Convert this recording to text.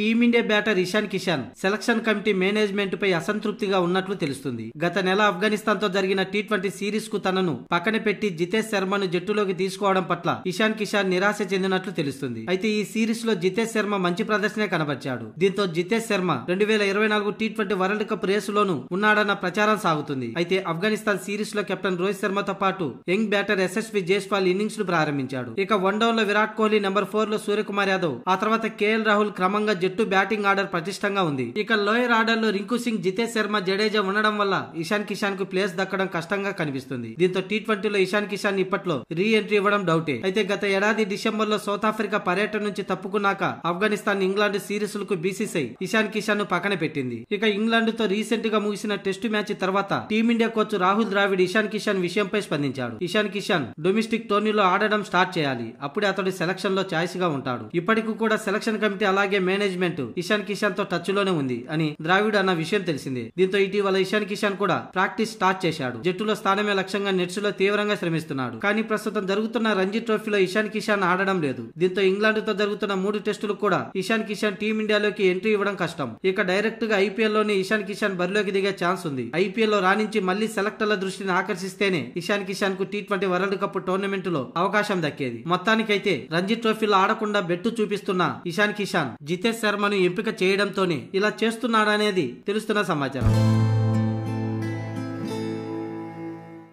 Team India batter Ishan Kishan selection committee management పై అసంతృప్తిగా ఉన్నట్లు తెలుస్తుంది. గత నెల ఆఫ్ఘనిస్తాన్ తో జరిగిన టీ20 సిరీస్ కు తనను పక్కన పెట్టి జితేష్ శర్మను జట్టులోకి తీసుకోవడం పట్ల ఇషాన్ కిషాన్ నిరాశ చెందినట్లు తెలుస్తుంది. అయితే ఈ సిరీస్ లో జితేష్ శర్మ మంచి ప్రదర్శనే కనబర్చాడు. దీంతో జితేష్ శర్మ 2024 టీ20 వరల్డ్ కప్ రేసులోనూ ఉన్నాడన్న ప్రచారం సాగుతుంది. అయితే ఆఫ్ఘనిస్తాన్ సిరీస్ లో కెప్టెన్ రోహిత్ శర్మతో పాటు young batter Yashasvi Jaiswal innings ను ప్రారంభించాడు. ఇక వన్డౌన్ లో విరాట్ కోహ్లీ నెంబర్ 4 లో సూర్యకుమార్ యాదవ్, ఆ తర్వాత కేఎల్ రాహుల్ క్రమంగా జట్టు బ్యాటింగ్ ఆర్డర్ పటిష్టంగా ఉంది. ఇక లోయర్ ఆర్డర్ లో రింకు సింగ్, జితేష్ శర్మ, జడేజా ఉండడం వల్ల ఇషాన్ కిషాన్ కు ప్లేస్ దక్కడం కష్టంగా కనిపిస్తుంది. దీంతో టీ20లో ఇషాన్ కిషాన్ ఇప్పట్లో రీ ఎంట్రీ ఇవ్వడం డౌటే. అయితే గత ఏడాది డిసెంబర్ లో సౌత్ ఆఫ్రికా పర్యటన నుంచి తప్పుకున్నాక ఆఫ్ఘనిస్తాన్ ఇంగ్లాండ్ సిరీస్లకు బీసీసీ ఇషాన్ కిషాన్ ను పక్కన పెట్టింది. ఇక ఇంగ్లాండ్ తో రీసెంట్ గా ముగిసిన టెస్టు మ్యాచ్ తర్వాత టీమిండియా కోచ్ రాహుల్ ద్రావిడ్ ఇషాన్ కిషాన్ విషయంపై స్పందించాడు. ఇషాన్ కిషాన్ డొమెస్టిక్ టోర్నీలో ఆడడం స్టార్ట్ చేయాలి, అప్పుడే అతడు సెలక్షన్ లో ఛాయిస్ గా ఉంటాడు. ఇప్పటికి కూడా సెలక్షన్ కమిటీ అలాగే మేనేజ్మెంట్ ఇషాన్ కిషాన్ తో టచ్ లోనే ఉంది అని ద్రావిడ్ అన్న విషయం తెలిసిందే. దీంతో ఇటీవల ఇషాన్ కిషాన్ కూడా ప్రాక్టీస్ స్టార్ట్ చేశాడు. జట్టులో స్థానమే లక్ష్యంగా నెట్స్ లో తీవ్రంగా శ్రమిస్తున్నాడు. కానీ ప్రస్తుతం జరుగుతున్న రంజీ ట్రోఫీలో ఇషాన్ కిషాన్ ఆడడం లేదు. దీంతో ఇంగ్లాండ్ తో జరుగుతున్న 3 టెస్టులు కూడా ఇషాన్ కిషాన్ టీమిండియాలోకి ఎంట్రీ ఇవ్వడం కష్టం. ఇక డైరెక్ట్ గా ఐపీఎల్ లోనే ఇషాన్ కిషాన్ బరిలోకి దిగే ఛాన్స్ ఉంది. ఐపీఎల్ లో రాణించి మళ్లీ సెలెక్టర్ల దృష్టిని ఆకర్షిస్తేనే ఇషాన్ కిషాన్ కు టీ20 వరల్డ్ కప్ టోర్నమెంట్ లో అవకాశం దక్కేది. మొత్తానికైతే రంజీ ట్రోఫీలో ఆడకుండా బెట్టు చూపిస్తున్న ఇషాన్ కిషాన్ జితేష్ శర్మను ఎంపిక చేయడంతోనే ఇలా చేస్తున్నాడనేది తెలుస్తున్న సమాచారం.